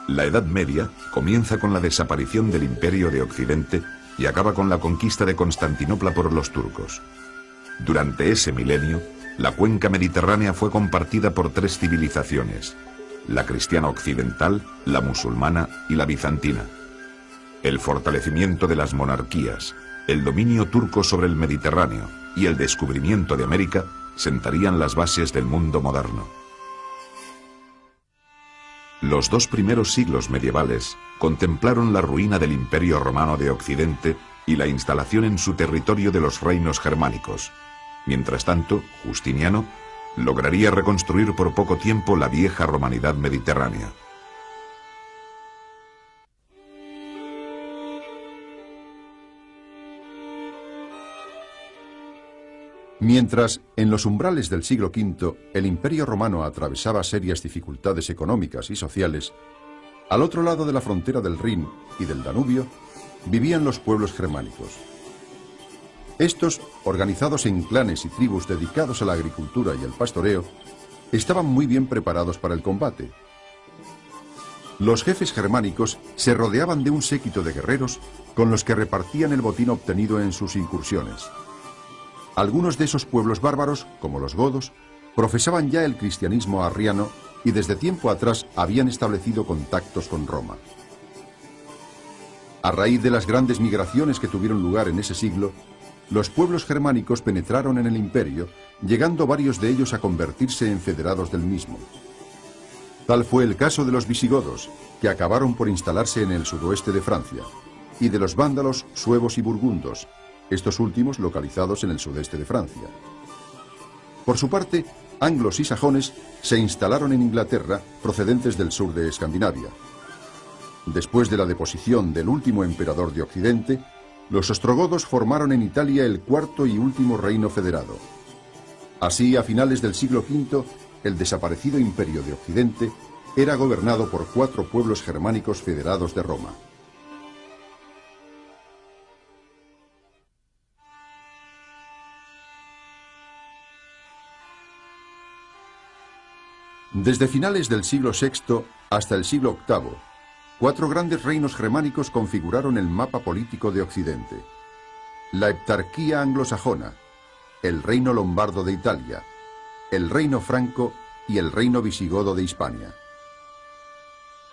La Edad Media comienza con la desaparición del Imperio de Occidente y acaba con la conquista de Constantinopla por los turcos. Durante ese milenio, la cuenca mediterránea fue compartida por tres civilizaciones: la cristiana occidental, la musulmana y la bizantina. El fortalecimiento de las monarquías, el dominio turco sobre el Mediterráneo y el descubrimiento de América sentarían las bases del mundo moderno. Los dos primeros siglos medievales contemplaron la ruina del Imperio Romano de Occidente y la instalación en su territorio de los reinos germánicos. Mientras tanto, Justiniano lograría reconstruir por poco tiempo la vieja romanidad mediterránea. Mientras, en los umbrales del siglo V, el Imperio Romano atravesaba serias dificultades económicas y sociales, al otro lado de la frontera del Rin y del Danubio, vivían los pueblos germánicos. Estos, organizados en clanes y tribus dedicados a la agricultura y el pastoreo, estaban muy bien preparados para el combate. Los jefes germánicos se rodeaban de un séquito de guerreros con los que repartían el botín obtenido en sus incursiones. Algunos de esos pueblos bárbaros, como los godos, profesaban ya el cristianismo arriano y desde tiempo atrás habían establecido contactos con Roma. A raíz de las grandes migraciones que tuvieron lugar en ese siglo, los pueblos germánicos penetraron en el imperio, llegando varios de ellos a convertirse en federados del mismo. Tal fue el caso de los visigodos, que acabaron por instalarse en el suroeste de Francia, y de los vándalos, suevos y burgundos, estos últimos localizados en el sudeste de Francia. Por su parte, anglos y sajones se instalaron en Inglaterra, procedentes del sur de Escandinavia. Después de la deposición del último emperador de Occidente, los ostrogodos formaron en Italia el cuarto y último reino federado. Así, a finales del siglo V, el desaparecido Imperio de Occidente era gobernado por 4 pueblos germánicos federados de Roma. Desde finales del siglo VI hasta el siglo VIII, 4 grandes reinos germánicos configuraron el mapa político de Occidente: la heptarquía anglosajona, el reino lombardo de Italia, el reino franco y el reino visigodo de Hispania.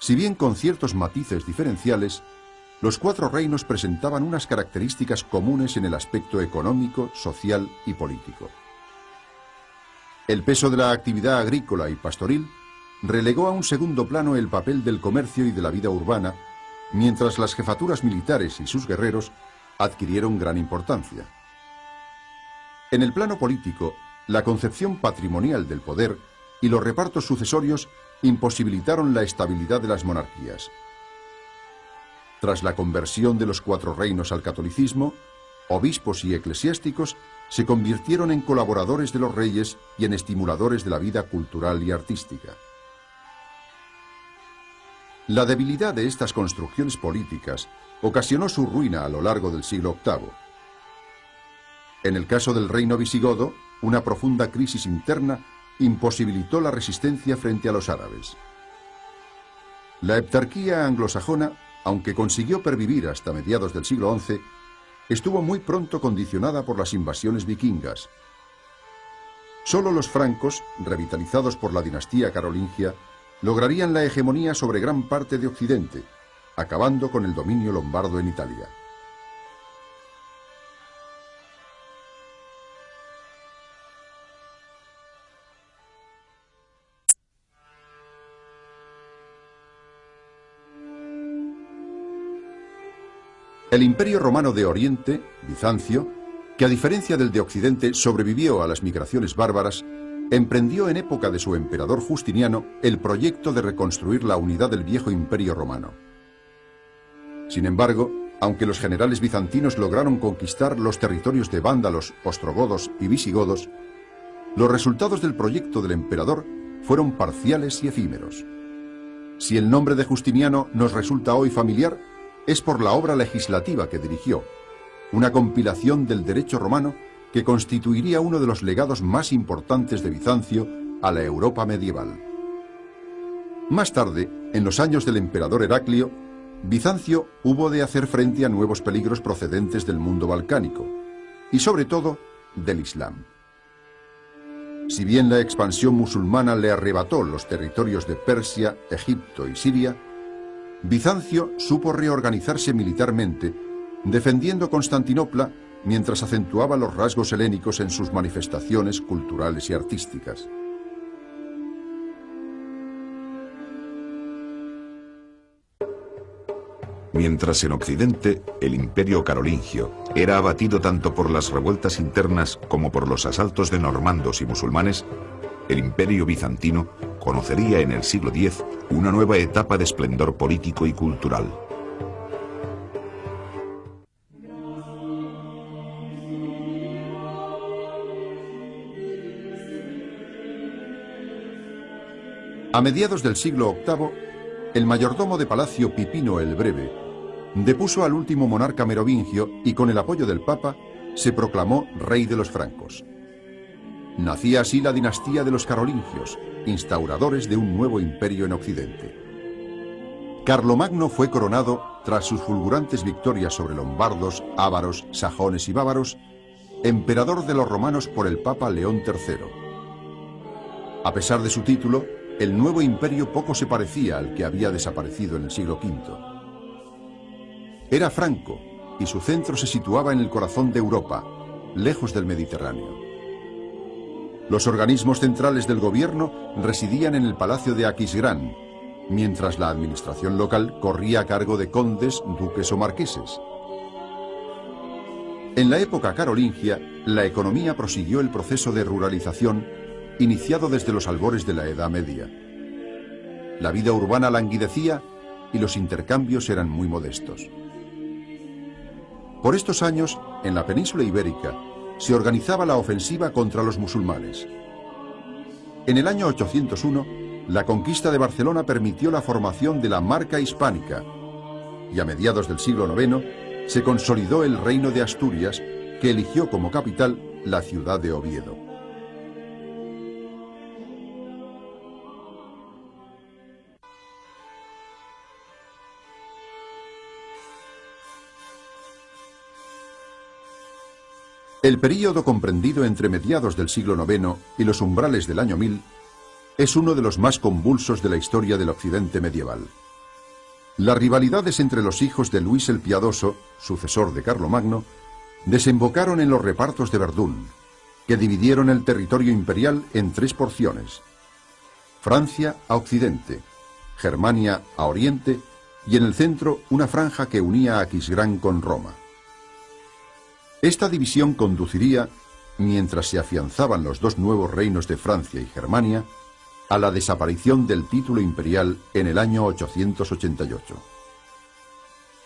Si bien con ciertos matices diferenciales, los 4 reinos presentaban unas características comunes en el aspecto económico, social y político. El peso de la actividad agrícola y pastoril relegó a un segundo plano el papel del comercio y de la vida urbana, mientras las jefaturas militares y sus guerreros adquirieron gran importancia. En el plano político, la concepción patrimonial del poder y los repartos sucesorios imposibilitaron la estabilidad de las monarquías. Tras la conversión de los 4 reinos al catolicismo, obispos y eclesiásticos se convirtieron en colaboradores de los reyes y en estimuladores de la vida cultural y artística. La debilidad de estas construcciones políticas ocasionó su ruina a lo largo del siglo VIII. En el caso del reino visigodo, una profunda crisis interna imposibilitó la resistencia frente a los árabes. La heptarquía anglosajona, aunque consiguió pervivir hasta mediados del siglo XI, estuvo muy pronto condicionada por las invasiones vikingas. Solo los francos, revitalizados por la dinastía carolingia, lograrían la hegemonía sobre gran parte de Occidente, acabando con el dominio lombardo en Italia. El Imperio Romano de Oriente, Bizancio, que a diferencia del de Occidente sobrevivió a las migraciones bárbaras, emprendió en época de su emperador Justiniano el proyecto de reconstruir la unidad del viejo Imperio Romano. Sin embargo, aunque los generales bizantinos lograron conquistar los territorios de vándalos, ostrogodos y visigodos, los resultados del proyecto del emperador fueron parciales y efímeros. Si el nombre de Justiniano nos resulta hoy familiar, es por la obra legislativa que dirigió, una compilación del derecho romano que constituiría uno de los legados más importantes de Bizancio a la Europa medieval. Más tarde, en los años del emperador Heraclio, Bizancio hubo de hacer frente a nuevos peligros procedentes del mundo balcánico y sobre todo del Islam. Si bien la expansión musulmana le arrebató los territorios de Persia, Egipto y Siria, Bizancio supo reorganizarse militarmente, defendiendo Constantinopla mientras acentuaba los rasgos helénicos en sus manifestaciones culturales y artísticas. Mientras en Occidente el imperio carolingio era abatido tanto por las revueltas internas como por los asaltos de normandos y musulmanes, el imperio bizantino conocería en el siglo X una nueva etapa de esplendor político y cultural. A mediados del siglo VIII, el mayordomo de palacio Pipino el Breve depuso al último monarca merovingio y con el apoyo del Papa se proclamó rey de los francos. Nacía así la dinastía de los carolingios, instauradores de un nuevo imperio en Occidente. Carlomagno fue coronado tras sus fulgurantes victorias sobre lombardos, ávaros, sajones y bávaros, emperador de los romanos por el Papa León III. A pesar de su título, el nuevo imperio poco se parecía al que había desaparecido en el siglo V. Era franco y su centro se situaba en el corazón de Europa, lejos del Mediterráneo. Los organismos centrales del gobierno residían en el palacio de Aquisgrán, mientras la administración local corría a cargo de condes, duques o marqueses. En la época carolingia, la economía prosiguió el proceso de ruralización iniciado desde los albores de la Edad Media. La vida urbana languidecía y los intercambios eran muy modestos. Por estos años, en la península ibérica, se organizaba la ofensiva contra los musulmanes. En el año 801, la conquista de Barcelona permitió la formación de la Marca Hispánica y a mediados del siglo IX se consolidó el reino de Asturias, que eligió como capital la ciudad de Oviedo. El período comprendido entre mediados del siglo IX y los umbrales del año 1000 es uno de los más convulsos de la historia del Occidente medieval. Las rivalidades entre los hijos de Luis el Piadoso, sucesor de Carlomagno, desembocaron en los repartos de Verdún, que dividieron el territorio imperial en tres porciones: Francia a occidente, Germania a oriente y en el centro una franja que unía a Aquisgrán con Roma. Esta división conduciría, mientras se afianzaban los dos nuevos reinos de Francia y Germania, a la desaparición del título imperial en el año 888.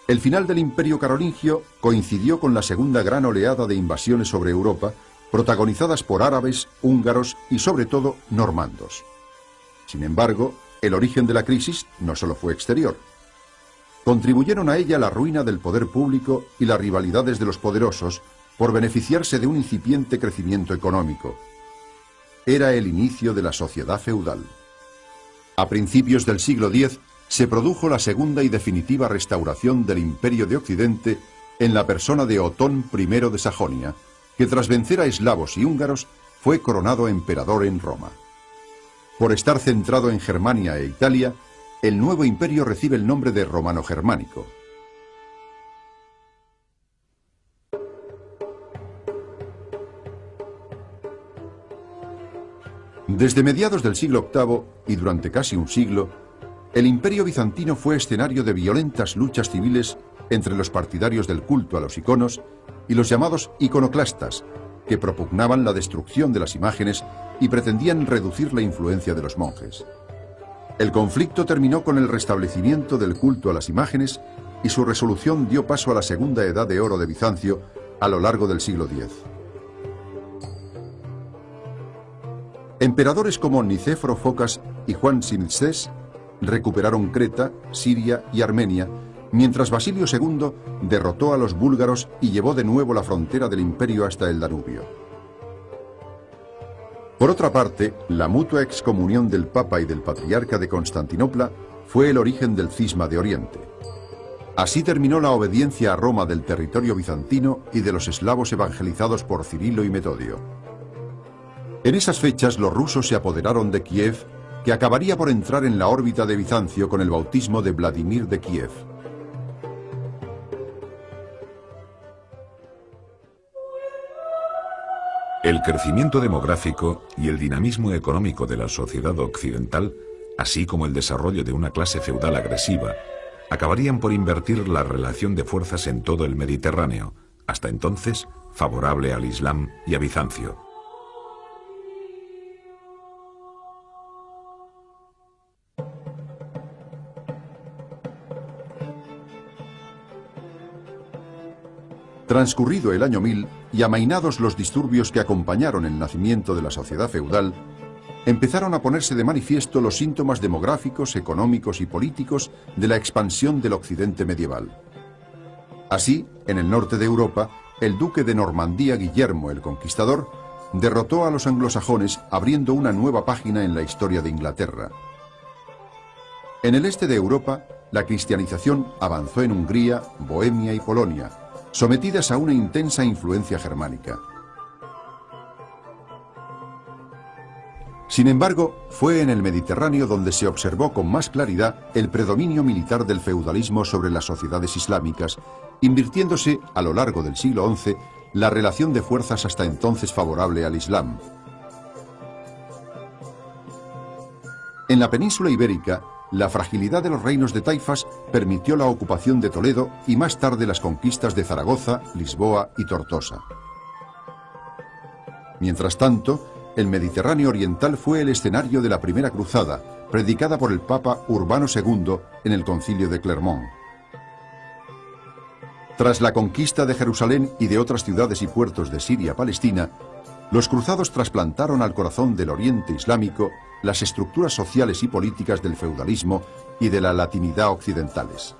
El final del imperio carolingio coincidió con la segunda gran oleada de invasiones sobre Europa, protagonizadas por árabes, húngaros y sobre todo normandos. Sin embargo, el origen de la crisis no solo fue exterior. Contribuyeron a ella la ruina del poder público y las rivalidades de los poderosos por beneficiarse de un incipiente crecimiento económico. Era el inicio de la sociedad feudal. A principios del siglo X se produjo la segunda y definitiva restauración del Imperio de Occidente en la persona de Otón I de Sajonia, que tras vencer a eslavos y húngaros fue coronado emperador en Roma. Por estar centrado en Germania e Italia, el nuevo imperio recibe el nombre de romano-germánico. Desde mediados del siglo VIII y durante casi un siglo, el imperio bizantino fue escenario de violentas luchas civiles entre los partidarios del culto a los iconos y los llamados iconoclastas, que propugnaban la destrucción de las imágenes y pretendían reducir la influencia de los monjes. El conflicto terminó con el restablecimiento del culto a las imágenes y su resolución dio paso a la segunda edad de oro de Bizancio a lo largo del siglo X. Emperadores como Nicéforo Focas y Juan Simsés recuperaron Creta, Siria y Armenia, mientras Basilio II derrotó a los búlgaros y llevó de nuevo la frontera del imperio hasta el Danubio. Por otra parte, la mutua excomunión del Papa y del Patriarca de Constantinopla fue el origen del cisma de Oriente. Así terminó la obediencia a Roma del territorio bizantino y de los eslavos evangelizados por Cirilo y Metodio. En esas fechas los rusos se apoderaron de Kiev, que acabaría por entrar en la órbita de Bizancio con el bautismo de Vladimir de Kiev. El crecimiento demográfico y el dinamismo económico de la sociedad occidental, así como el desarrollo de una clase feudal agresiva, acabarían por invertir la relación de fuerzas en todo el Mediterráneo, hasta entonces favorable al Islam y a Bizancio. Transcurrido el año 1000 y amainados los disturbios que acompañaron el nacimiento de la sociedad feudal, empezaron a ponerse de manifiesto los síntomas demográficos, económicos y políticos de la expansión del occidente medieval. Así, en el norte de Europa, el duque de Normandía Guillermo el Conquistador derrotó a los anglosajones, abriendo una nueva página en la historia de Inglaterra. En el este de Europa, la cristianización avanzó en Hungría, Bohemia y Polonia, sometidas a una intensa influencia germánica. Sin embargo, fue en el Mediterráneo donde se observó con más claridad el predominio militar del feudalismo sobre las sociedades islámicas, invirtiéndose a lo largo del siglo XI la relación de fuerzas hasta entonces favorable al Islam. En la península ibérica, la fragilidad de los reinos de taifas permitió la ocupación de Toledo y más tarde las conquistas de Zaragoza, Lisboa y Tortosa. Mientras tanto, el Mediterráneo oriental fue el escenario de la Primera Cruzada, predicada por el Papa Urbano II en el Concilio de Clermont. Tras la conquista de Jerusalén y de otras ciudades y puertos de Siria-Palestina, los cruzados trasplantaron al corazón del Oriente Islámico las estructuras sociales y políticas del feudalismo y de la latinidad occidentales.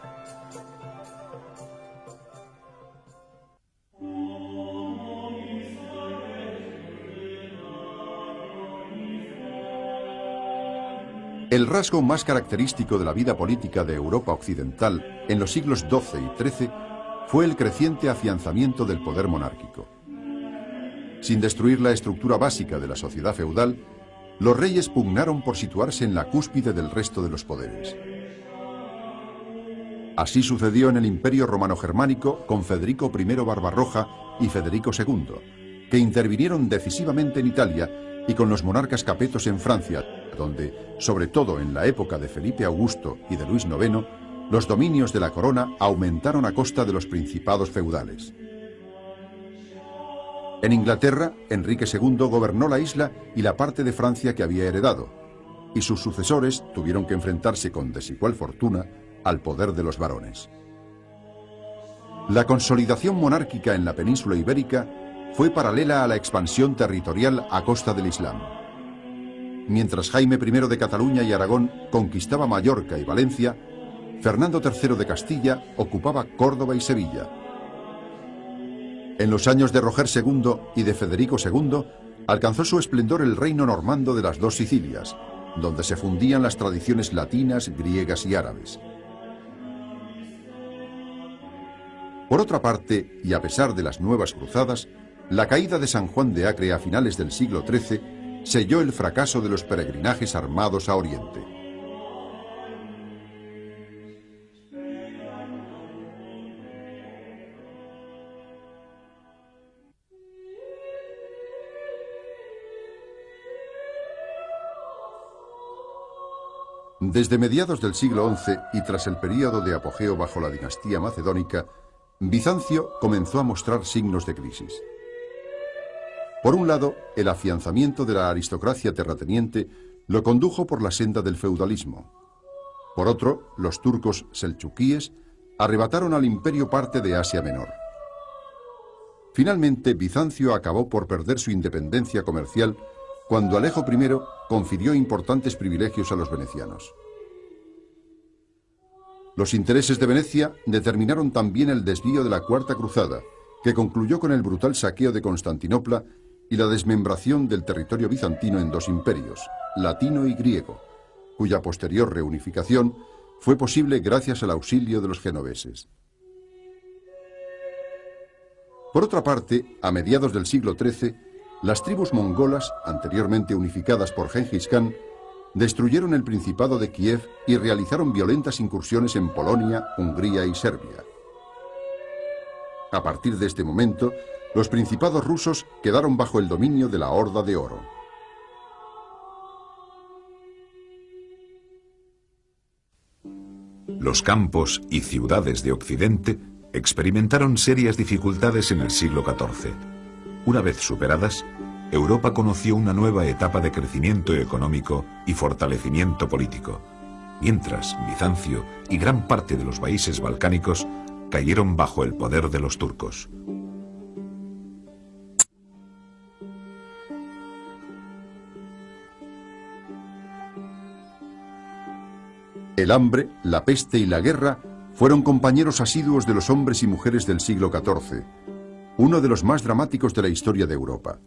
El rasgo más característico de la vida política de Europa occidental en los siglos XII y XIII fue el creciente afianzamiento del poder monárquico. Sin destruir la estructura básica de la sociedad feudal, los reyes pugnaron por situarse en la cúspide del resto de los poderes. Así sucedió en el Imperio Romano-Germánico con Federico I Barbarroja y Federico II, que intervinieron decisivamente en Italia, y con los monarcas capetos en Francia, donde, sobre todo en la época de Felipe Augusto y de Luis IX, los dominios de la corona aumentaron a costa de los principados feudales. En Inglaterra, Enrique II gobernó la isla y la parte de Francia que había heredado, y sus sucesores tuvieron que enfrentarse con desigual fortuna al poder de los varones. La consolidación monárquica en la península ibérica fue paralela a la expansión territorial a costa del Islam. Mientras Jaime I de Cataluña y Aragón conquistaba Mallorca y Valencia, Fernando III de Castilla ocupaba Córdoba y Sevilla. En los años de Roger II y de Federico II, alcanzó su esplendor el reino normando de las dos Sicilias, donde se fundían las tradiciones latinas, griegas y árabes. Por otra parte, y a pesar de las nuevas cruzadas, la caída de San Juan de Acre a finales del siglo XIII selló el fracaso de los peregrinajes armados a Oriente. Desde mediados del siglo XI y tras el período de apogeo bajo la dinastía macedónica, Bizancio comenzó a mostrar signos de crisis. Por un lado, el afianzamiento de la aristocracia terrateniente lo condujo por la senda del feudalismo. Por otro, los turcos selchukíes arrebataron al imperio parte de Asia Menor. Finalmente, Bizancio acabó por perder su independencia comercial cuando Alejo I confirió importantes privilegios a los venecianos. Los intereses de Venecia determinaron también el desvío de la Cuarta Cruzada, que concluyó con el brutal saqueo de Constantinopla y la desmembración del territorio bizantino en dos imperios, latino y griego, cuya posterior reunificación fue posible gracias al auxilio de los genoveses. Por otra parte, a mediados del siglo XIII, las tribus mongolas, anteriormente unificadas por Gengis Khan, destruyeron el Principado de Kiev y realizaron violentas incursiones en Polonia, Hungría y Serbia. A partir de este momento, los principados rusos quedaron bajo el dominio de la Horda de Oro. Los campos y ciudades de Occidente experimentaron serias dificultades en el siglo XIV. Una vez superadas, Europa conoció una nueva etapa de crecimiento económico y fortalecimiento político, mientras Bizancio y gran parte de los países balcánicos cayeron bajo el poder de los turcos. El hambre, la peste y la guerra fueron compañeros asiduos de los hombres y mujeres del siglo XIV, uno de los más dramáticos de la historia de Europa.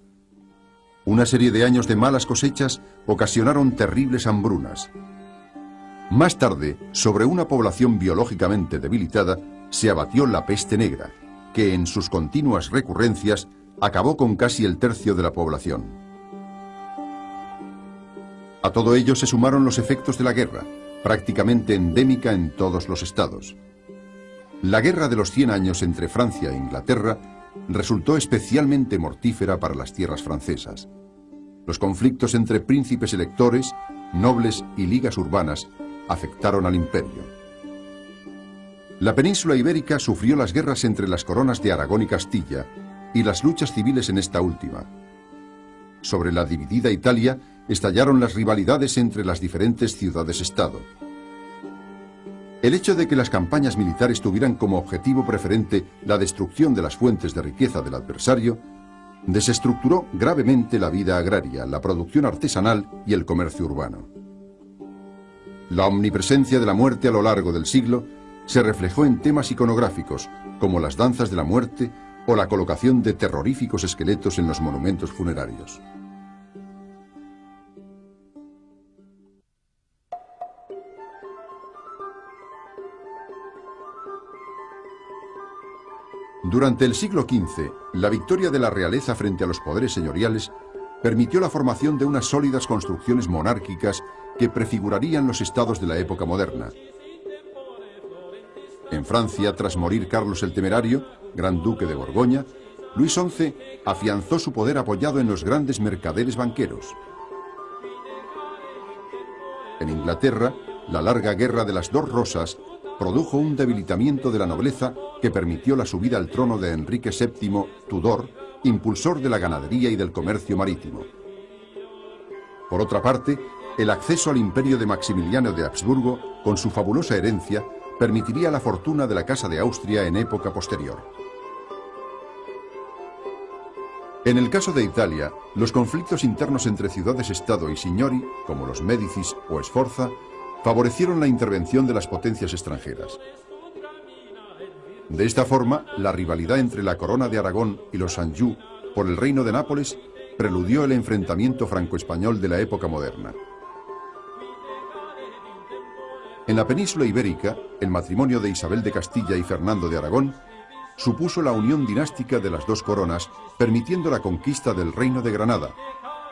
Una serie de años de malas cosechas ocasionaron terribles hambrunas. Más tarde, sobre una población biológicamente debilitada, se abatió la peste negra, que en sus continuas recurrencias acabó con casi el tercio de la población. A todo ello se sumaron los efectos de la guerra, prácticamente endémica en todos los estados. La Guerra de los 100 años entre Francia e Inglaterra resultó especialmente mortífera para las tierras francesas. Los conflictos entre príncipes electores, nobles y ligas urbanas afectaron al imperio. La península ibérica sufrió las guerras entre las coronas de Aragón y Castilla y las luchas civiles en esta última. Sobre la dividida Italia estallaron las rivalidades entre las diferentes ciudades-estado. El hecho de que las campañas militares tuvieran como objetivo preferente la destrucción de las fuentes de riqueza del adversario desestructuró gravemente la vida agraria, la producción artesanal y el comercio urbano. La omnipresencia de la muerte a lo largo del siglo se reflejó en temas iconográficos como las danzas de la muerte o la colocación de terroríficos esqueletos en los monumentos funerarios. Durante el siglo XV, la victoria de la realeza frente a los poderes señoriales permitió la formación de unas sólidas construcciones monárquicas que prefigurarían los estados de la época moderna. En Francia, tras morir Carlos el Temerario, gran duque de Borgoña, Luis XI afianzó su poder apoyado en los grandes mercaderes banqueros. En Inglaterra, la larga Guerra de las Dos Rosas produjo un debilitamiento de la nobleza que permitió la subida al trono de Enrique VII, Tudor, impulsor de la ganadería y del comercio marítimo. Por otra parte, el acceso al imperio de Maximiliano de Habsburgo, con su fabulosa herencia, permitiría la fortuna de la Casa de Austria en época posterior. En el caso de Italia, los conflictos internos entre ciudades-estado y signori, como los Médicis o Sforza, favorecieron la intervención de las potencias extranjeras. De esta forma, la rivalidad entre la corona de Aragón y los Anjou por el reino de Nápoles preludió el enfrentamiento franco-español de la época moderna. En la península ibérica, el matrimonio de Isabel de Castilla y Fernando de Aragón supuso la unión dinástica de las dos coronas, permitiendo la conquista del reino de Granada,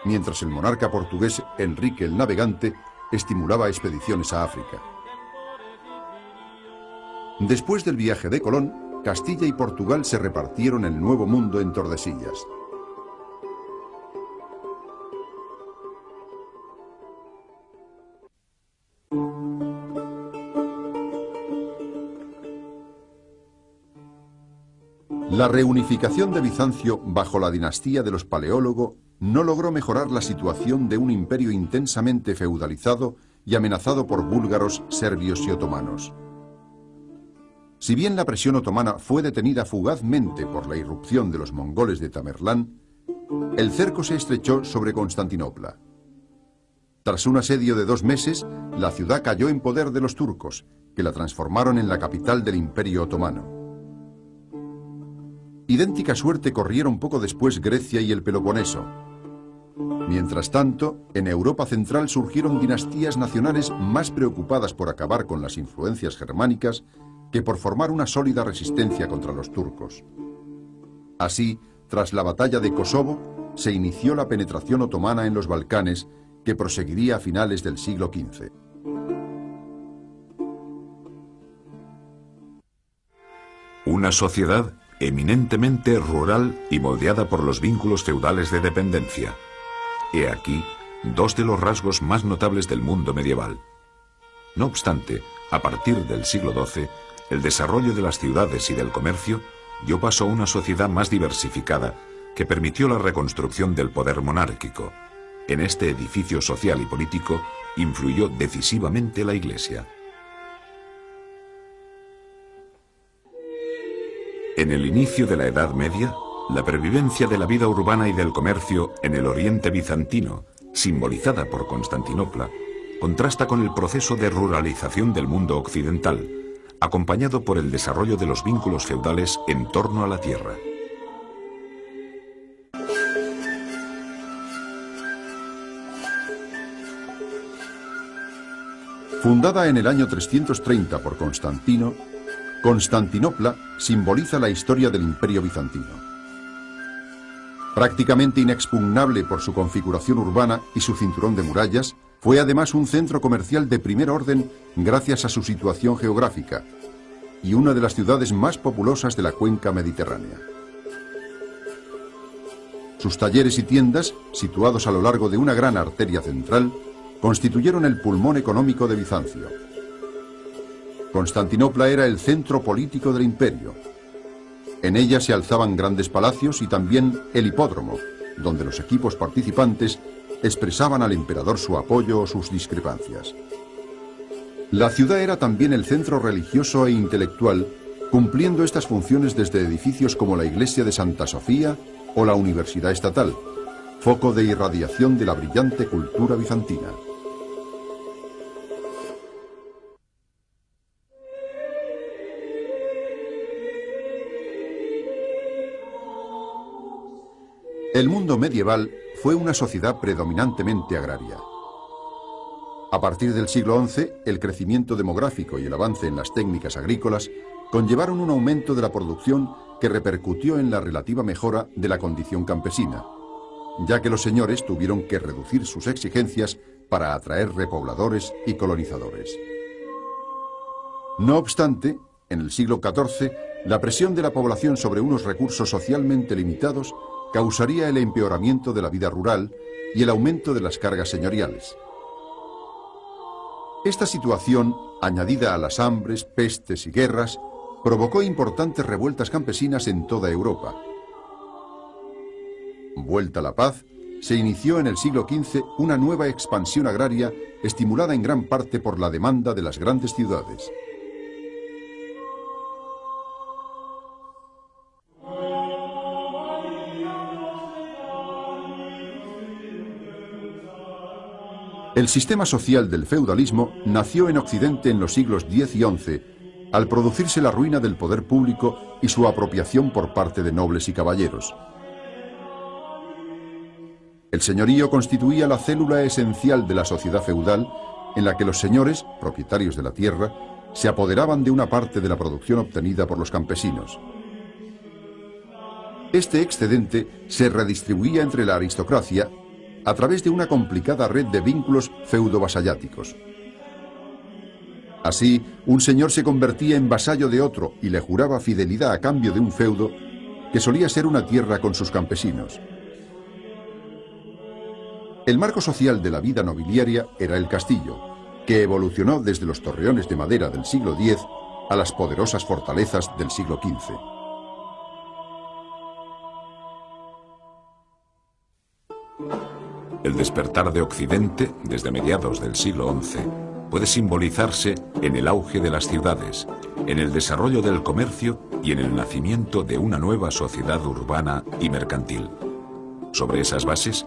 mientras el monarca portugués Enrique el Navegante estimulaba expediciones a África. Después del viaje de Colón, Castilla y Portugal se repartieron el Nuevo Mundo en Tordesillas. La reunificación de Bizancio bajo la dinastía de los Paleólogo no logró mejorar la situación de un imperio intensamente feudalizado y amenazado por búlgaros, serbios y otomanos. Si bien la presión otomana fue detenida fugazmente por la irrupción de los mongoles de Tamerlán, el cerco se estrechó sobre Constantinopla. Tras un asedio de 2 meses, la ciudad cayó en poder de los turcos, que la transformaron en la capital del Imperio Otomano. Idéntica suerte corrieron poco después Grecia y el Peloponeso. Mientras tanto, en Europa Central surgieron dinastías nacionales más preocupadas por acabar con las influencias germánicas que por formar una sólida resistencia contra los turcos. Así, tras la batalla de Kosovo, se inició la penetración otomana en los Balcanes, que proseguiría a finales del siglo XV. Una sociedad eminentemente rural y moldeada por los vínculos feudales de dependencia. He aquí dos de los rasgos más notables del mundo medieval. No obstante, a partir del siglo XII, el desarrollo de las ciudades y del comercio dio paso a una sociedad más diversificada que permitió la reconstrucción del poder monárquico. En este edificio social y político influyó decisivamente la Iglesia. En el inicio de la Edad Media, la pervivencia de la vida urbana y del comercio en el Oriente bizantino, simbolizada por Constantinopla, contrasta con el proceso de ruralización del mundo occidental, acompañado por el desarrollo de los vínculos feudales en torno a la tierra. Fundada en el año 330 por Constantino, Constantinopla simboliza la historia del Imperio bizantino. Prácticamente inexpugnable por su configuración urbana y su cinturón de murallas, fue además un centro comercial de primer orden gracias a su situación geográfica y una de las ciudades más populosas de la cuenca mediterránea. Sus talleres y tiendas, situados a lo largo de una gran arteria central, constituyeron el pulmón económico de Bizancio. Constantinopla era el centro político del imperio. En ella se alzaban grandes palacios y también el hipódromo, donde los equipos participantes expresaban al emperador su apoyo o sus discrepancias. La ciudad era también el centro religioso e intelectual, cumpliendo estas funciones desde edificios como la iglesia de Santa Sofía o la Universidad Estatal, foco de irradiación de la brillante cultura bizantina. El mundo medieval fue una sociedad predominantemente agraria. A partir del siglo XI, el crecimiento demográfico y el avance en las técnicas agrícolas conllevaron un aumento de la producción que repercutió en la relativa mejora de la condición campesina, ya que los señores tuvieron que reducir sus exigencias para atraer repobladores y colonizadores. No obstante, en el siglo XIV, la presión de la población sobre unos recursos socialmente limitados causaría el empeoramiento de la vida rural y el aumento de las cargas señoriales. Esta situación, añadida a las hambres, pestes y guerras, provocó importantes revueltas campesinas en toda Europa. Vuelta la paz, se inició en el siglo XV una nueva expansión agraria estimulada en gran parte por la demanda de las grandes ciudades. El sistema social del feudalismo nació en Occidente en los siglos X y XI, al producirse la ruina del poder público y su apropiación por parte de nobles y caballeros. El señorío constituía la célula esencial de la sociedad feudal, en la que los señores, propietarios de la tierra, se apoderaban de una parte de la producción obtenida por los campesinos. Este excedente se redistribuía entre la aristocracia a través de una complicada red de vínculos feudo-vasalláticos. Así, un señor se convertía en vasallo de otro y le juraba fidelidad a cambio de un feudo que solía ser una tierra con sus campesinos. El marco social de la vida nobiliaria era el castillo, que evolucionó desde los torreones de madera del siglo X a las poderosas fortalezas del siglo XV. El despertar de Occidente, desde mediados del siglo XI, puede simbolizarse en el auge de las ciudades, en el desarrollo del comercio y en el nacimiento de una nueva sociedad urbana y mercantil. Sobre esas bases,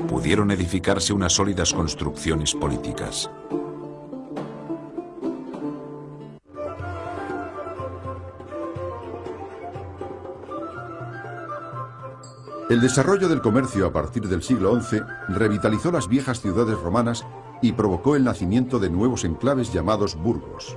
pudieron edificarse unas sólidas construcciones políticas. El desarrollo del comercio a partir del siglo XI revitalizó las viejas ciudades romanas y provocó el nacimiento de nuevos enclaves llamados burgos.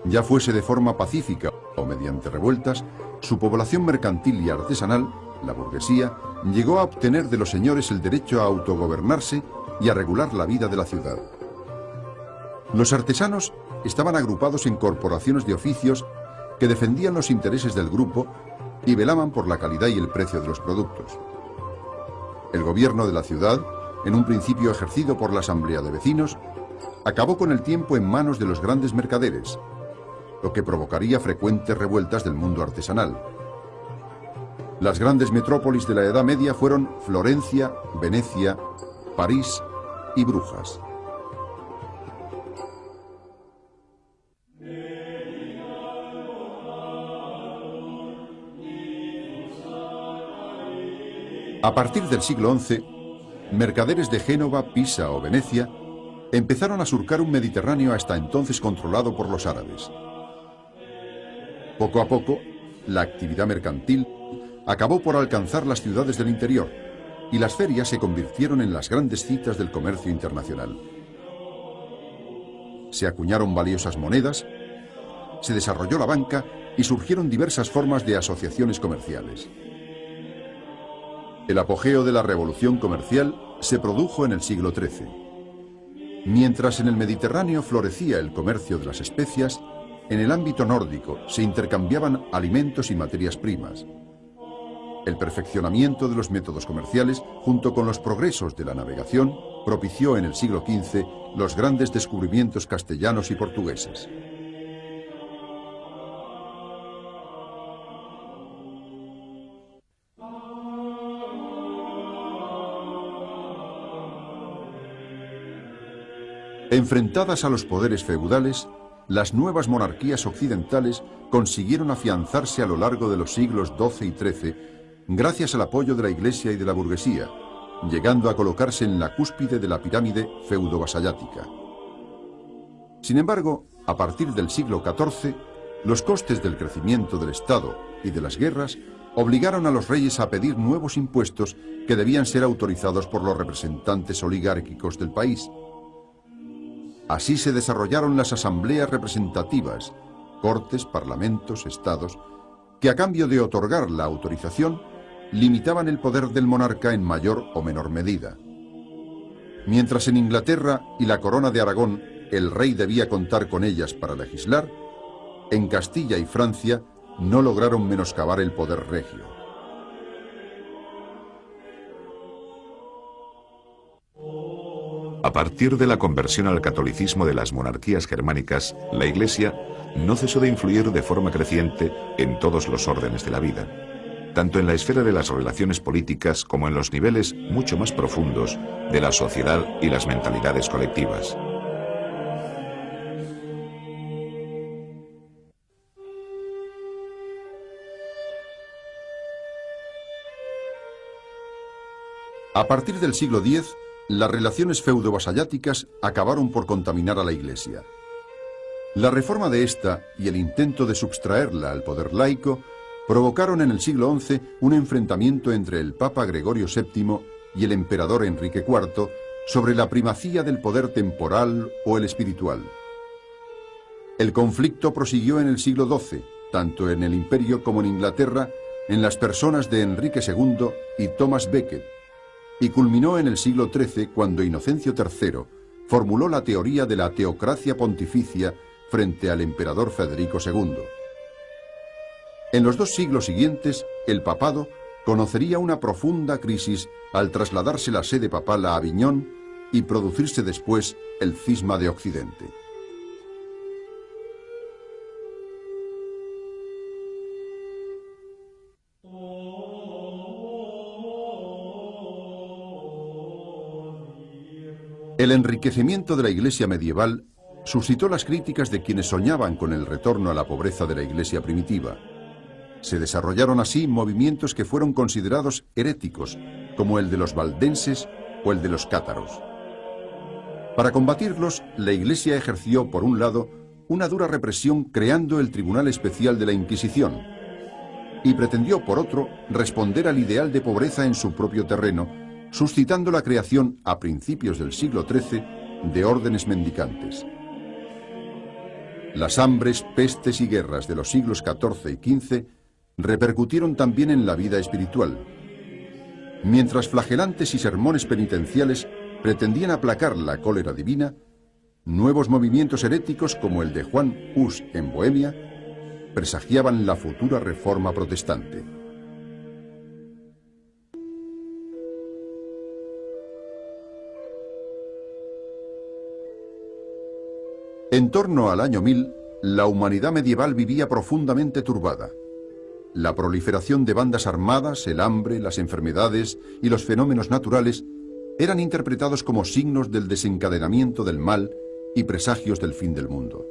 Ya fuese de forma pacífica o mediante revueltas, su población mercantil y artesanal, la burguesía, llegó a obtener de los señores el derecho a autogobernarse y a regular la vida de la ciudad. Los artesanos estaban agrupados en corporaciones de oficios que defendían los intereses del grupo y velaban por la calidad y el precio de los productos. El gobierno de la ciudad, en un principio ejercido por la Asamblea de Vecinos, acabó con el tiempo en manos de los grandes mercaderes, lo que provocaría frecuentes revueltas del mundo artesanal. Las grandes metrópolis de la Edad Media fueron Florencia, Venecia, París y Brujas. A partir del siglo XI, mercaderes de Génova, Pisa o Venecia empezaron a surcar un Mediterráneo hasta entonces controlado por los árabes. Poco a poco, la actividad mercantil acabó por alcanzar las ciudades del interior y las ferias se convirtieron en las grandes citas del comercio internacional. Se acuñaron valiosas monedas, se desarrolló la banca y surgieron diversas formas de asociaciones comerciales. El apogeo de la revolución comercial se produjo en el siglo XIII. Mientras en el Mediterráneo florecía el comercio de las especias, en el ámbito nórdico se intercambiaban alimentos y materias primas. El perfeccionamiento de los métodos comerciales, junto con los progresos de la navegación, propició en el siglo XV los grandes descubrimientos castellanos y portugueses. Enfrentadas a los poderes feudales, las nuevas monarquías occidentales consiguieron afianzarse a lo largo de los siglos XII y XIII gracias al apoyo de la Iglesia y de la burguesía, llegando a colocarse en la cúspide de la pirámide feudo-vasallática. Sin embargo, a partir del siglo XIV, los costes del crecimiento del Estado y de las guerras obligaron a los reyes a pedir nuevos impuestos que debían ser autorizados por los representantes oligárquicos del país. Así se desarrollaron las asambleas representativas, cortes, parlamentos, estados, que a cambio de otorgar la autorización, limitaban el poder del monarca en mayor o menor medida. Mientras en Inglaterra y la Corona de Aragón el rey debía contar con ellas para legislar, en Castilla y Francia no lograron menoscabar el poder regio. A partir de la conversión al catolicismo de las monarquías germánicas, la Iglesia no cesó de influir de forma creciente en todos los órdenes de la vida, tanto en la esfera de las relaciones políticas como en los niveles mucho más profundos de la sociedad y las mentalidades colectivas. A partir del siglo X, las relaciones feudo-vasalláticas acabaron por contaminar a la Iglesia. La reforma de esta y el intento de subtraerla al poder laico provocaron en el siglo XI un enfrentamiento entre el Papa Gregorio VII y el emperador Enrique IV sobre la primacía del poder temporal o el espiritual. El conflicto prosiguió en el siglo XII, tanto en el Imperio como en Inglaterra, en las personas de Enrique II y Thomas Becket, y culminó en el siglo XIII cuando Inocencio III formuló la teoría de la teocracia pontificia frente al emperador Federico II. En los 2 siglos siguientes, el papado conocería una profunda crisis al trasladarse la sede papal a Aviñón y producirse después el cisma de Occidente. El enriquecimiento de la Iglesia medieval suscitó las críticas de quienes soñaban con el retorno a la pobreza de la Iglesia primitiva. Se desarrollaron así movimientos que fueron considerados heréticos, como el de los valdenses o el de los cátaros. Para combatirlos, la Iglesia ejerció, por un lado, una dura represión creando el Tribunal Especial de la Inquisición. y pretendió, por otro, responder al ideal de pobreza en su propio terreno, suscitando la creación, a principios del siglo XIII, de órdenes mendicantes. Las hambres, pestes y guerras de los siglos XIV y XV repercutieron también en la vida espiritual. Mientras flagelantes y sermones penitenciales pretendían aplacar la cólera divina, nuevos movimientos heréticos como el de Juan Hus en Bohemia presagiaban la futura reforma protestante. En torno al año 1000, la humanidad medieval vivía profundamente turbada. La proliferación de bandas armadas, el hambre, las enfermedades y los fenómenos naturales eran interpretados como signos del desencadenamiento del mal y presagios del fin del mundo.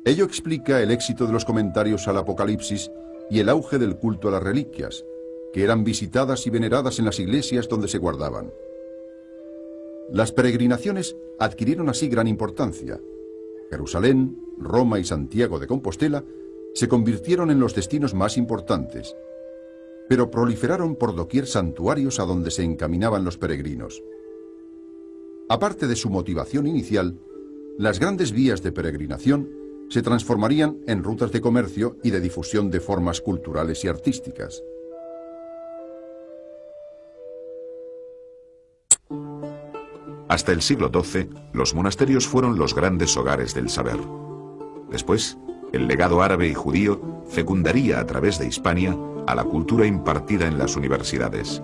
Ello explica el éxito de los comentarios al Apocalipsis y el auge del culto a las reliquias, que eran visitadas y veneradas en las iglesias donde se guardaban. Las peregrinaciones adquirieron así gran importancia. Jerusalén, Roma y Santiago de Compostela se convirtieron en los destinos más importantes, pero proliferaron por doquier santuarios a donde se encaminaban los peregrinos. Aparte de su motivación inicial, las grandes vías de peregrinación se transformarían en rutas de comercio y de difusión de formas culturales y artísticas. Hasta el siglo XII, los monasterios fueron los grandes hogares del saber. Después, el legado árabe y judío fecundaría a través de Hispania a la cultura impartida en las universidades.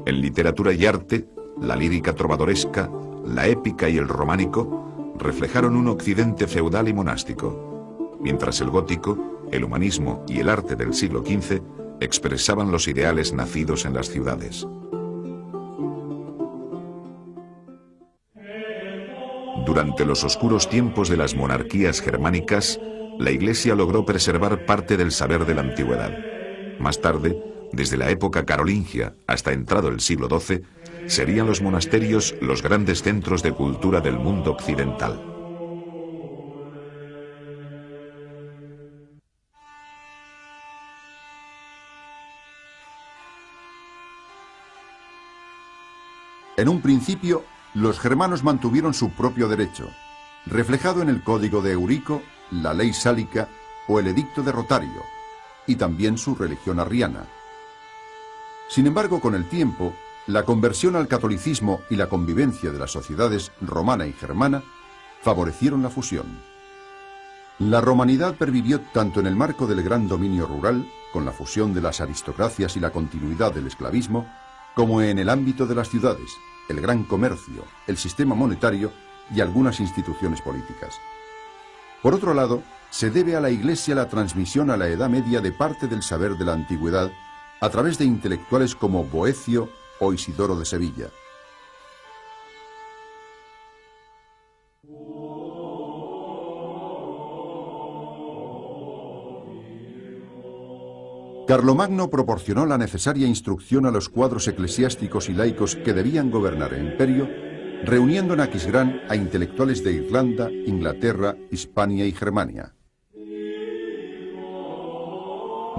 En literatura y arte, la lírica trovadoresca, la épica y el románico reflejaron un occidente feudal y monástico, mientras el gótico, el humanismo y el arte del siglo XV expresaban los ideales nacidos en las ciudades. Durante los oscuros tiempos de las monarquías germánicas, la Iglesia logró preservar parte del saber de la antigüedad. Más tarde, desde la época carolingia hasta entrado el siglo XII, serían los monasterios los grandes centros de cultura del mundo occidental. En un principio, los germanos mantuvieron su propio derecho, reflejado en el Código de Eurico, la Ley Sálica o el Edicto de Rotario, y también su religión arriana. Sin embargo, con el tiempo, la conversión al catolicismo y la convivencia de las sociedades romana y germana favorecieron la fusión. La romanidad pervivió tanto en el marco del gran dominio rural, con la fusión de las aristocracias y la continuidad del esclavismo, como en el ámbito de las ciudades, el gran comercio, el sistema monetario y algunas instituciones políticas. Por otro lado, se debe a la Iglesia la transmisión a la Edad Media de parte del saber de la antigüedad a través de intelectuales como Boecio o Isidoro de Sevilla. Carlomagno proporcionó la necesaria instrucción a los cuadros eclesiásticos y laicos que debían gobernar el imperio, reuniendo en Aquisgrán a intelectuales de Irlanda, Inglaterra, Hispania y Germania.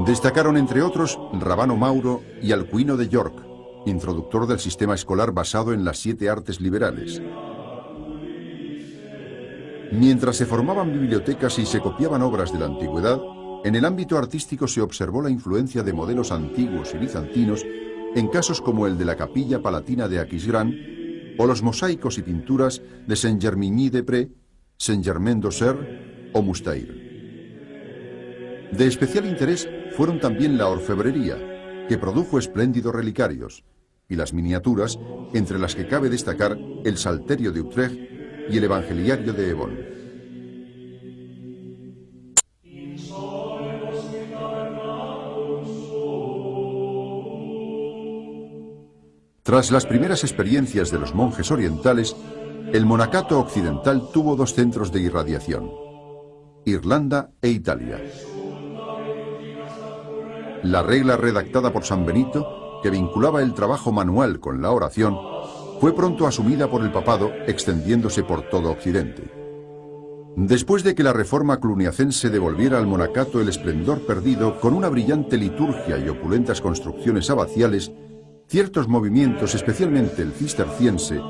Destacaron entre otros Rabano Mauro y Alcuino de York, introductor del sistema escolar basado en las 7 artes liberales. Mientras se formaban bibliotecas y se copiaban obras de la antigüedad, en el ámbito artístico se observó la influencia de modelos antiguos y bizantinos en casos como el de la Capilla Palatina de Aquisgrán o los mosaicos y pinturas de Saint-Germigny-des-Prés, Saint-Germain-d'Auxerre o Moustaire. De especial interés fueron también la orfebrería, que produjo espléndidos relicarios, y las miniaturas, entre las que cabe destacar el Salterio de Utrecht y el Evangeliario de Evon. Tras las primeras experiencias de los monjes orientales, el monacato occidental tuvo 2 centros de irradiación: Irlanda e Italia. La regla redactada por San Benito, que vinculaba el trabajo manual con la oración, fue pronto asumida por el papado, extendiéndose por todo Occidente. Después de que la reforma cluniacense devolviera al monacato el esplendor perdido con una brillante liturgia y opulentas construcciones abaciales, ciertos movimientos, especialmente el cisterciense,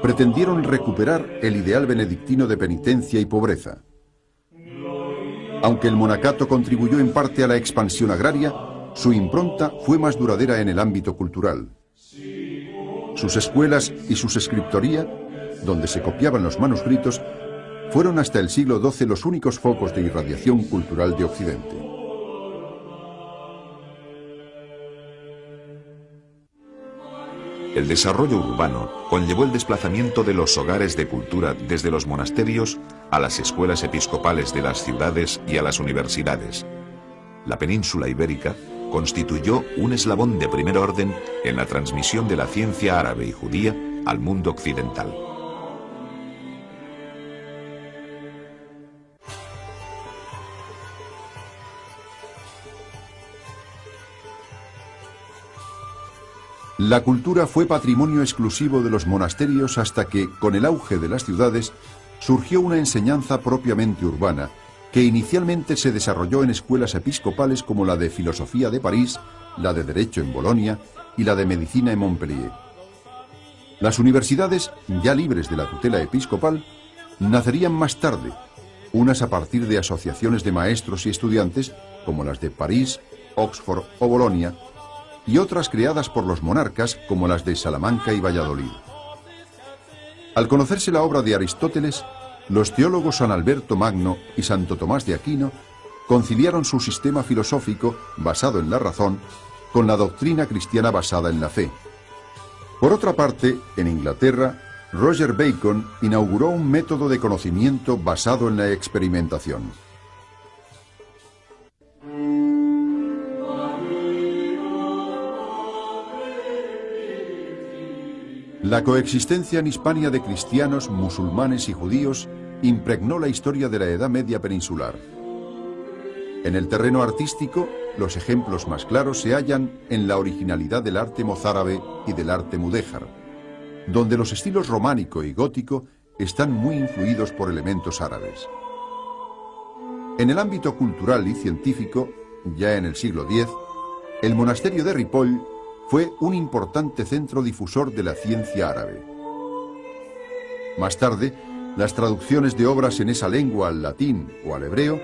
pretendieron recuperar el ideal benedictino de penitencia y pobreza. Aunque el monacato contribuyó en parte a la expansión agraria, su impronta fue más duradera en el ámbito cultural. Sus escuelas y sus escriptoría, donde se copiaban los manuscritos, fueron hasta el siglo XII los únicos focos de irradiación cultural de Occidente. El desarrollo urbano conllevó el desplazamiento de los hogares de cultura desde los monasterios a las escuelas episcopales de las ciudades y a las universidades. La península ibérica constituyó un eslabón de primer orden en la transmisión de la ciencia árabe y judía al mundo occidental. La cultura fue patrimonio exclusivo de los monasterios hasta que, con el auge de las ciudades, surgió una enseñanza propiamente urbana, que inicialmente se desarrolló en escuelas episcopales como la de Filosofía de París, la de Derecho en Bolonia y la de Medicina en Montpellier. Las universidades, ya libres de la tutela episcopal, nacerían más tarde, unas a partir de asociaciones de maestros y estudiantes como las de París, Oxford o Bolonia, y otras creadas por los monarcas como las de Salamanca y Valladolid. Al conocerse la obra de Aristóteles, los teólogos San Alberto Magno y Santo Tomás de Aquino conciliaron su sistema filosófico basado en la razón con la doctrina cristiana basada en la fe. Por otra parte, en Inglaterra, Roger Bacon inauguró un método de conocimiento basado en la experimentación. La coexistencia en Hispania de cristianos, musulmanes y judíos impregnó la historia de la Edad Media peninsular. En el terreno artístico, los ejemplos más claros se hallan en la originalidad del arte mozárabe y del arte mudéjar, donde los estilos románico y gótico están muy influidos por elementos árabes. En el ámbito cultural y científico, ya en el siglo X, el monasterio de Ripoll fue un importante centro difusor de la ciencia árabe. Más tarde, las traducciones de obras en esa lengua al latín o al hebreo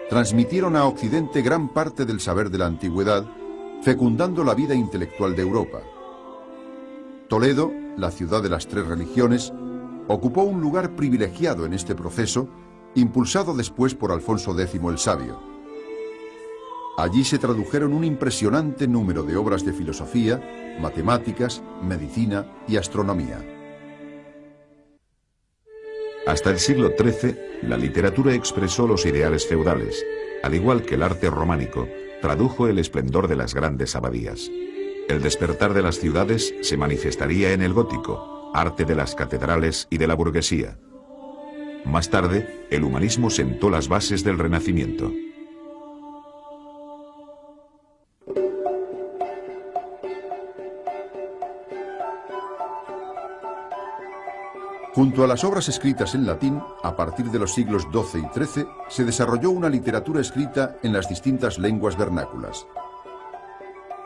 transmitieron a Occidente gran parte del saber de la antigüedad, fecundando la vida intelectual de Europa. Toledo, la ciudad de las tres religiones, ocupó un lugar privilegiado en este proceso, impulsado después por Alfonso X el Sabio. Allí se tradujeron un impresionante número de obras de filosofía, matemáticas, medicina y astronomía. Hasta el siglo XIII, la literatura expresó los ideales feudales, al igual que el arte románico, tradujo el esplendor de las grandes abadías. El despertar de las ciudades se manifestaría en el gótico, arte de las catedrales y de la burguesía. Más tarde, el humanismo sentó las bases del Renacimiento. Junto a las obras escritas en latín, a partir de los siglos XII y XIII, se desarrolló una literatura escrita en las distintas lenguas vernáculas.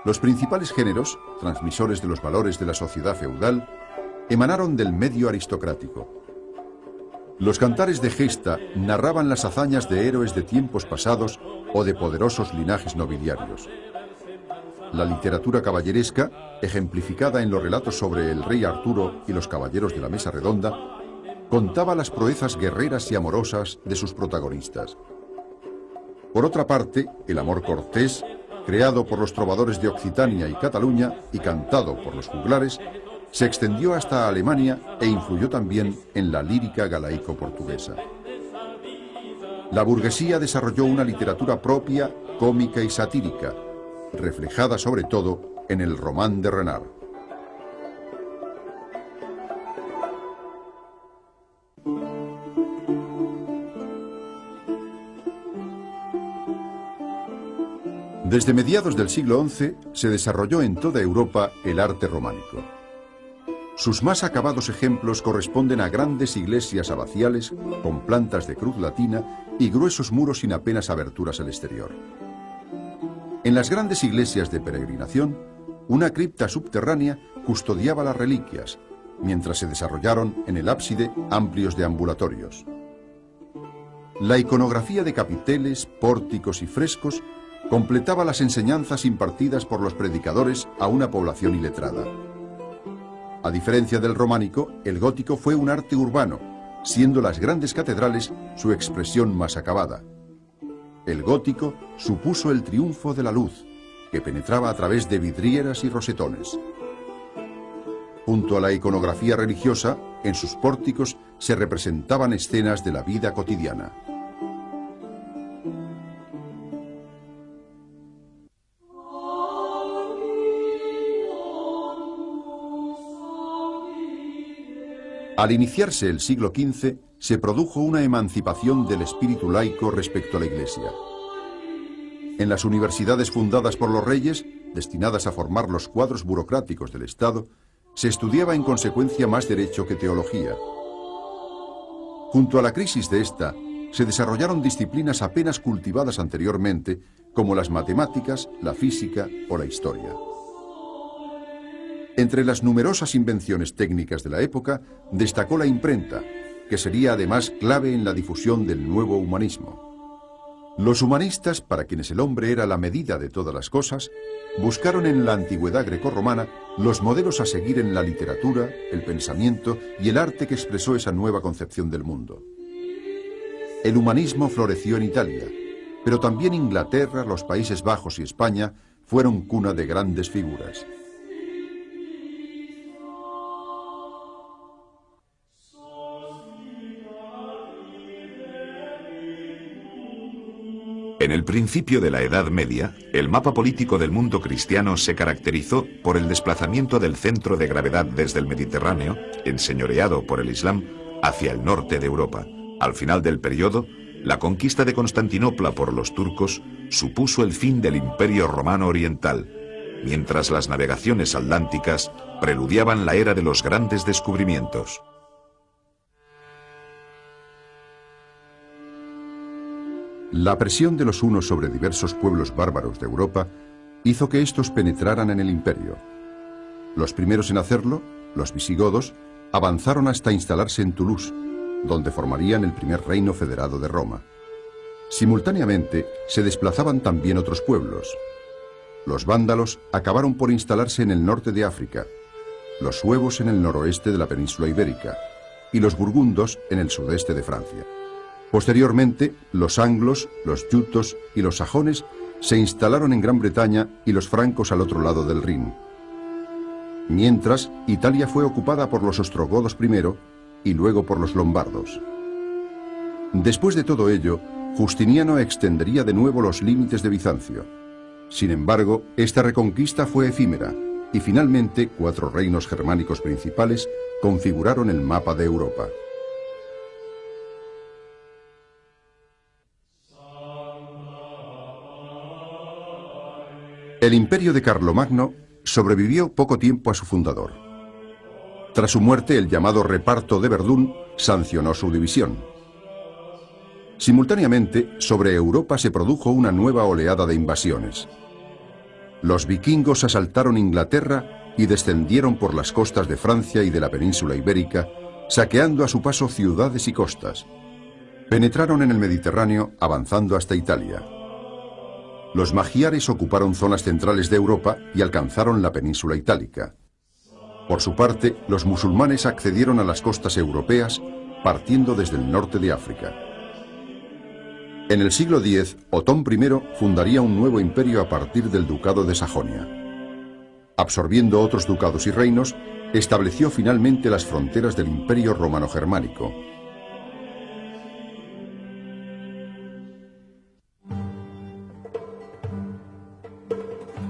Los principales géneros, transmisores de los valores de la sociedad feudal, emanaron del medio aristocrático. Los cantares de gesta narraban las hazañas de héroes de tiempos pasados o de poderosos linajes nobiliarios. La literatura caballeresca, ejemplificada en los relatos sobre el rey Arturo y los caballeros de la Mesa Redonda, contaba las proezas guerreras y amorosas de sus protagonistas. Por otra parte, el amor cortés, creado por los trovadores de Occitania y Cataluña y cantado por los juglares, se extendió hasta Alemania e influyó también en la lírica galaico-portuguesa. La burguesía desarrolló una literatura propia, cómica y satírica, reflejada sobre todo en el Román de Renard. Desde mediados del siglo XI se desarrolló en toda Europa el arte románico. Sus más acabados ejemplos corresponden a grandes iglesias abaciales con plantas de cruz latina y gruesos muros sin apenas aberturas al exterior. En las grandes iglesias de peregrinación, una cripta subterránea custodiaba las reliquias, mientras se desarrollaron en el ábside amplios deambulatorios. La iconografía de capiteles, pórticos y frescos completaba las enseñanzas impartidas por los predicadores a una población iletrada. A diferencia del románico, el gótico fue un arte urbano, siendo las grandes catedrales su expresión más acabada. El gótico supuso el triunfo de la luz, que penetraba a través de vidrieras y rosetones. Junto a la iconografía religiosa, en sus pórticos se representaban escenas de la vida cotidiana. Al iniciarse el siglo XV, se produjo una emancipación del espíritu laico respecto a la Iglesia. En las universidades fundadas por los reyes, destinadas a formar los cuadros burocráticos del Estado, se estudiaba en consecuencia más derecho que teología. Junto a la crisis de esta, se desarrollaron disciplinas apenas cultivadas anteriormente, como las matemáticas, la física o la historia. Entre las numerosas invenciones técnicas de la época, destacó la imprenta, que sería además clave en la difusión del nuevo humanismo. Los humanistas, para quienes el hombre era la medida de todas las cosas, buscaron en la antigüedad grecorromana los modelos a seguir en la literatura, el pensamiento y el arte que expresó esa nueva concepción del mundo. El humanismo floreció en Italia, pero también Inglaterra, los Países Bajos y España fueron cuna de grandes figuras. En el principio de la Edad Media, el mapa político del mundo cristiano se caracterizó por el desplazamiento del centro de gravedad desde el Mediterráneo, enseñoreado por el Islam, hacia el norte de Europa. Al final del periodo, la conquista de Constantinopla por los turcos supuso el fin del Imperio Romano Oriental, mientras las navegaciones atlánticas preludiaban la era de los grandes descubrimientos. La presión de los hunos sobre diversos pueblos bárbaros de Europa hizo que estos penetraran en el imperio. Los primeros en hacerlo, los visigodos, avanzaron hasta instalarse en Toulouse, donde formarían el primer reino federado de Roma. Simultáneamente, se desplazaban también otros pueblos. Los vándalos acabaron por instalarse en el norte de África, los suevos en el noroeste de la península ibérica y los burgundos en el sudeste de Francia. Posteriormente, los anglos, los yutos y los sajones se instalaron en Gran Bretaña y los francos al otro lado del Rin. Mientras, Italia fue ocupada por los ostrogodos primero y luego por los lombardos. Después de todo ello, Justiniano extendería de nuevo los límites de Bizancio. Sin embargo, esta reconquista fue efímera y finalmente 4 reinos germánicos principales configuraron el mapa de Europa. El imperio de Carlomagno sobrevivió poco tiempo a su fundador. Tras su muerte, el llamado Reparto de Verdún sancionó su división. Simultáneamente, sobre Europa se produjo una nueva oleada de invasiones. Los vikingos asaltaron Inglaterra y descendieron por las costas de Francia y de la península ibérica, saqueando a su paso ciudades y costas. Penetraron en el Mediterráneo, avanzando hasta Italia. Los magiares ocuparon zonas centrales de Europa y alcanzaron la península itálica. Por su parte, los musulmanes accedieron a las costas europeas, partiendo desde el norte de África. En el siglo X, Otón I fundaría un nuevo imperio a partir del Ducado de Sajonia. Absorbiendo otros ducados y reinos, estableció finalmente las fronteras del Imperio Romano-Germánico.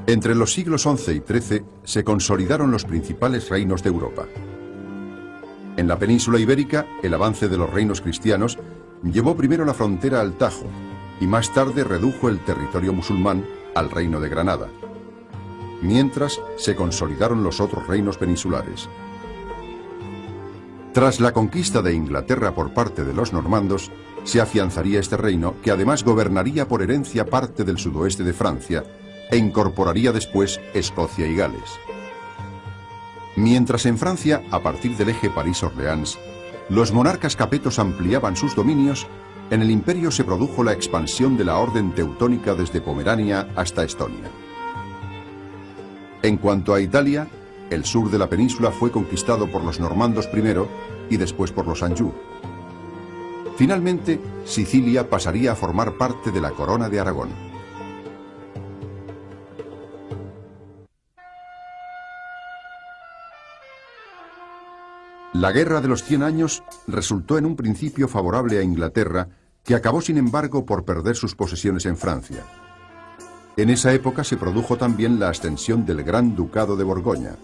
Entre los siglos XI y XIII se consolidaron los principales reinos de Europa. En la península ibérica, el avance de los reinos cristianos llevó primero la frontera al Tajo y más tarde redujo el territorio musulmán al reino de Granada, mientras se consolidaron los otros reinos peninsulares. Tras la conquista de Inglaterra por parte de los normandos, se afianzaría este reino, que además gobernaría por herencia parte del sudoeste de Francia e incorporaría después Escocia y Gales. Mientras en Francia, a partir del eje París-Orleans, los monarcas capetos ampliaban sus dominios, en el imperio se produjo la expansión de la orden teutónica desde Pomerania hasta Estonia. En cuanto a Italia, el sur de la península fue conquistado por los normandos primero y después por los Anjou. Finalmente, Sicilia pasaría a formar parte de la corona de Aragón. La Guerra de los 100 Años resultó en un principio favorable a Inglaterra, que acabó sin embargo por perder sus posesiones en Francia. En esa época se produjo también la ascensión del Gran Ducado de Borgoña.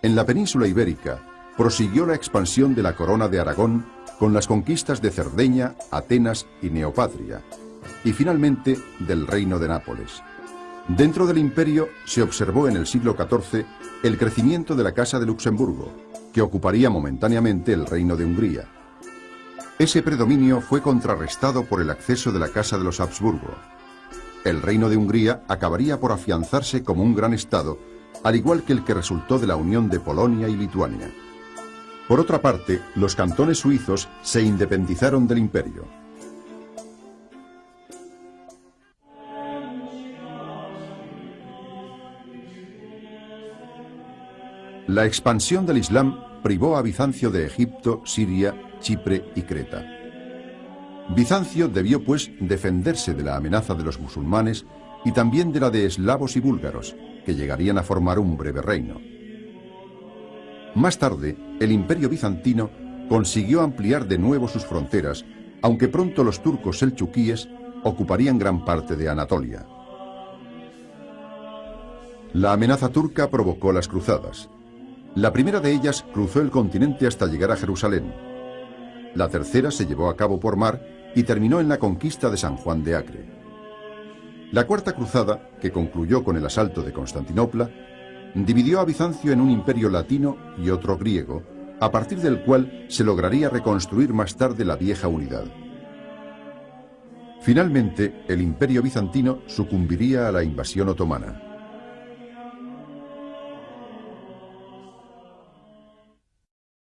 En la península ibérica prosiguió la expansión de la corona de Aragón con las conquistas de Cerdeña, Atenas y Neopatria, y finalmente del Reino de Nápoles. Dentro del imperio se observó en el siglo XIV el crecimiento de la Casa de Luxemburgo, que ocuparía momentáneamente el Reino de Hungría. Ese predominio fue contrarrestado por el acceso de la Casa de los Habsburgo. El Reino de Hungría acabaría por afianzarse como un gran estado, al igual que el que resultó de la unión de Polonia y Lituania. Por otra parte, los cantones suizos se independizaron del imperio. La expansión del Islam privó a Bizancio de Egipto, Siria, Chipre y Creta. Bizancio debió, pues, defenderse de la amenaza de los musulmanes y también de la de eslavos y búlgaros, que llegarían a formar un breve reino. Más tarde, el imperio bizantino consiguió ampliar de nuevo sus fronteras, aunque pronto los turcos selchukíes ocuparían gran parte de Anatolia. La amenaza turca provocó las cruzadas. La primera de ellas cruzó el continente hasta llegar a Jerusalén. La tercera se llevó a cabo por mar y terminó en la conquista de San Juan de Acre. La cuarta cruzada, que concluyó con el asalto de Constantinopla, dividió a Bizancio en un imperio latino y otro griego, a partir del cual se lograría reconstruir más tarde la vieja unidad. Finalmente, el imperio bizantino sucumbiría a la invasión otomana.